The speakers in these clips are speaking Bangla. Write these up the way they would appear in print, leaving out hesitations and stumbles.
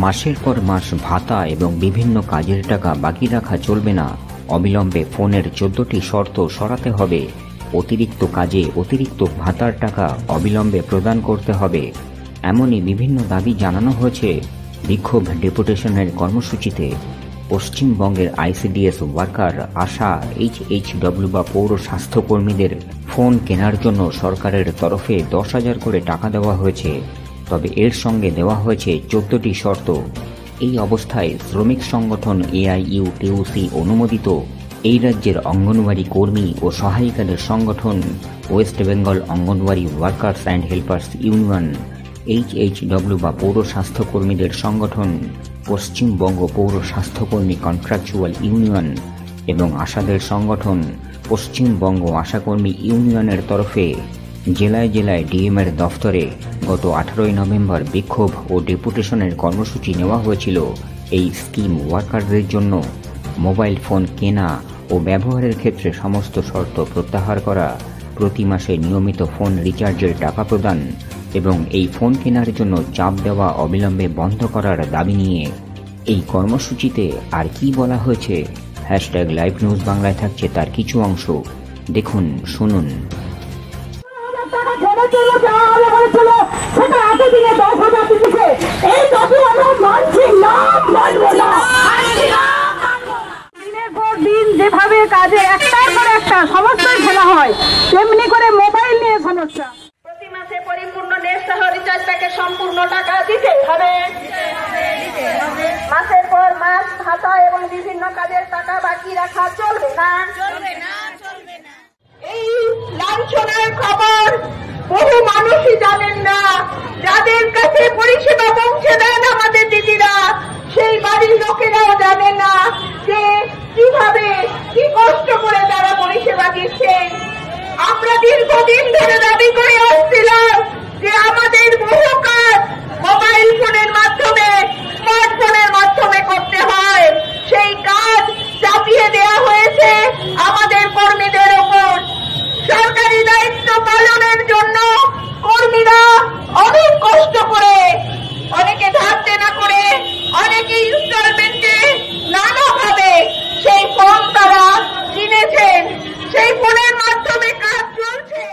মাসের পর মাস ভাতা এবং বিভিন্ন কাজের টাকা বাকি রাখা চলবে না। অবিলম্বে ফোনের 14টি শর্ত সরাতে হবে। অতিরিক্ত কাজে অতিরিক্ত ভাতার টাকা অবিলম্বে প্রদান করতে হবে। এমনই বিভিন্ন দাবি জানানো হয়েছে বিক্ষোভ ডেপুটেশনের কর্মসূচিতে। পশ্চিমবঙ্গের আইসিডিএস ওয়ার্কার, আশা, এইচএইচডব্লিউ বা পৌর স্বাস্থ্যকর্মীদের ফোন কেনার জন্য সরকারের তরফে 10,000 করে টাকা দেওয়া হয়েছে। তবে এর সঙ্গে দেওয়া হয়েছে 14টি শর্ত। এই অবস্থায় শ্রমিক সংগঠন এআইইউটিউসি অনুমোদিত এই রাজ্যের অঙ্গনওয়াড়ি কর্মী ও সহায়িকাদের সংগঠন West Bengal Anganwadi workers and helpers union, HHW বা পৌর স্বাস্থ্যকর্মীদের সংগঠন, পশ্চিমবঙ্গ পৌর স্বাস্থ্যকর্মী কন্ট্রাকচুয়াল ইউনিয়ন এবং আশাদের সংগঠন পশ্চিমবঙ্গ আশাকর্মী ইউনিয়নের তরফে জেলায় জেলায় ডিএমের দফতরে গত 18 নভেম্বর বিক্ষোভ ও ডেপুটেশনের কর্মসূচি নেওয়া হয়েছিল। এই স্কিম ওয়ার্কারদের জন্য মোবাইল ফোন কেনা ও ব্যবহারের ক্ষেত্রে সমস্ত শর্ত প্রত্যাহার করা, প্রতি মাসে নিয়মিত ফোন রিচার্জের টাকা প্রদান এবং এই ফোন কেনার জন্য চাপ দেওয়া অবিলম্বে বন্ধ করার দাবি নিয়ে এই কর্মসূচিতে আর কি বলা হয়েছে, #লাইভ নিউজ বাংলায় থাকছে তার কিছু অংশ। দেখুন, শুনুন। যেভাবে কাজে একটার পর একটা সমস্যায় ফেলা হয়, তেমনি করে মোবাইল নিয়ে সমস্যা। প্রতি মাসে পরিপূর্ণ নেট সহ রিচার্জ প্যাকেজ সম্পূর্ণ টাকা দিতে হবে। মাসের পর মাস ভাতা এবং বিভিন্ন কাজের টাকা বাকি রাখা চলবে না। এই লাঞ্ছনার খবর বহু মানুষই জানেন না। যাদের কাছে পরিষেবা পৌঁছে দেন আমাদের দিদিরা, সেই বাড়ির লোকেরাও জানে না যে কিভাবে কি কষ্ট করে তারা পরিষেবা দিচ্ছেন। আমরা দীর্ঘদিন ধরে দাবি করে আসছিলাম যে আমাদের বহু কাজ মোবাইল ফোনের মাধ্যমে, স্মার্টফোনের মাধ্যমে করতে হয়। সেই কাজ চাপিয়ে দেওয়া হয়েছে আমাদের কর্মীদের ওপর। সরকারি দায়িত্ব পালনের জন্য কর্মীরা অনেক কষ্ট করে, অনেকে ধার দেনা করে, অনেকে ইনস্টলমেন্টে নানাভাবে সেই ফোন তারা কিনেছেন। সেই ফোনের মাধ্যমে কাজ চলছে।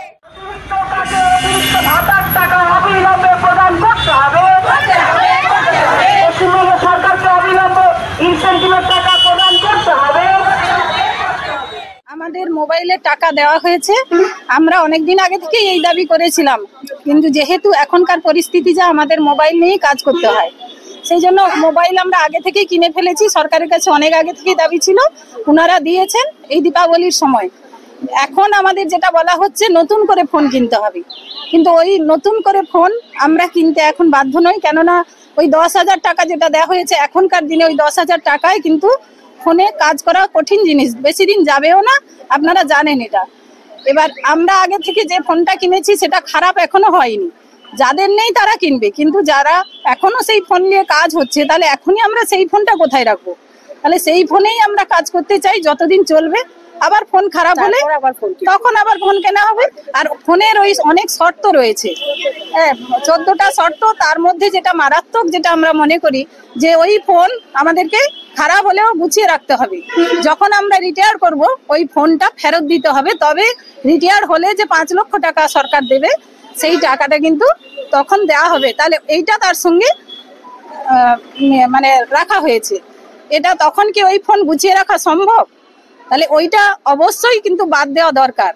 ভাতার টাকা অবিলম্বে প্রদান করতে হবে। পশ্চিমবঙ্গ সরকারকে অবিলম্বে ইনসেন্টিভের টাকা প্রদান করতে হবে। আমাদের মোবাইলে টাকা দেওয়া হয়েছে। আমরা অনেকদিন আগে থেকে এই দাবি করেছিলাম, কিন্তু যেহেতু এখনকার পরিস্থিতি যা, আমাদের মোবাইল নিয়েই কাজ করতে হয়, সেই জন্য মোবাইল আমরা আগে থেকেই কিনে ফেলেছি। সরকারের কাছে অনেক আগে থেকেই দাবি ছিল, ওনারা দিয়েছেন এই দীপাবলির সময়। এখন আমাদের যেটা বলা হচ্ছে নতুন করে ফোন কিনতে হবে, কিন্তু ওই নতুন করে ফোন আমরা কিনতে এখন বাধ্য নই। কেননা ওই 10,000 টাকা যেটা দেওয়া হয়েছে এখনকার দিনে, ওই 10,000 টাকায় কিন্তু ফোনে কাজ করা কঠিন জিনিস, বেশি দিন যাবেও না, আপনারা জানেন এটা। এবার আমরা আগে থেকে যে ফোনটা কিনেছি সেটা খারাপ এখনো হয়নি। যাদের নেই তারা কিনবে, কিন্তু যারা এখনো সেই ফোন নিয়ে কাজ হচ্ছে, তাহলে এখনই আমরা সেই ফোনটা কোথায় রাখবো? তাহলে সেই ফোনেই আমরা কাজ করতে চাই যতদিন চলবে। আবার ফোন খারাপ হলে তখন আবার ফোন কেনা হবে। আর ফোনের ওই অনেক শর্ত রয়েছে, 14টা শর্ত। তার মধ্যে যেটা মারাত্মক, যেটা আমরা মনে করি যে ওই ফোন আমাদেরকে খারাপ হলেও গুছিয়ে রাখতে হবে। যখন আমরা রিটায়ার করব ওই ফোনটা ফেরত দিতে হবে। তবে রিটায়ার হলে যে 5 লক্ষ টাকা সরকার দেবে, সেই টাকাটা কিন্তু তখন দেওয়া হবে। তাহলে এইটা তার সঙ্গে মানে রাখা হয়েছে। এটা তখন কি ওই ফোন গুছিয়ে রাখা সম্ভব? তাহলে ওইটা অবশ্যই কিন্তু বাদ দেওয়া দরকার।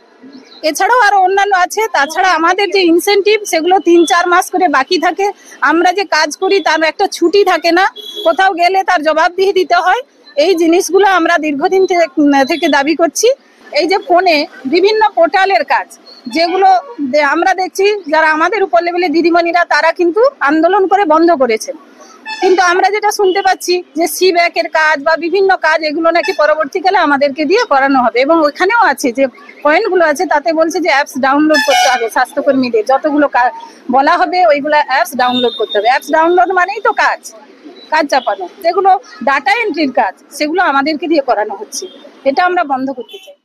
এছাড়াও আরো অন্যান্য আছে। তাছাড়া আমাদের যে ইনসেন্টিভ, সেগুলো 3-4 মাস করে বাকি থাকে। আমরা যে কাজ করি তার একটা ছুটি থাকে না, কোথাও গেলে তার জবাবদিহি দিতে হয়। এই জিনিসগুলো আমরা দীর্ঘদিন থেকে দাবি করছি। এই যে ফোনে বিভিন্ন পোর্টালের কাজ, যেগুলো আমরা দেখছি যারা আমাদের উপর লেভেলে দিদিমণিরা, তারা কিন্তু আন্দোলন করে বন্ধ করেছেন। কিন্তু আমরা যেটা শুনতে পাচ্ছি যে সিব্যাকের কাজ বা বিভিন্ন কাজ, এগুলো নাকি পরবর্তীকালে আমাদেরকে দিয়ে করানো হবে। এবং ওইখানেও আছে যে পয়েন্টগুলো আছে, তাতে বলছে যে অ্যাপস ডাউনলোড করতে হবে। স্বাস্থ্যকর্মীদের যতগুলো বলা হবে ওইগুলো অ্যাপস ডাউনলোড করতে হবে। অ্যাপস ডাউনলোড মানেই তো কাজ চাপানো। যেগুলো ডাটা এন্ট্রির কাজ, সেগুলো আমাদেরকে দিয়ে করানো হচ্ছে। এটা আমরা বন্ধ করতে চাই।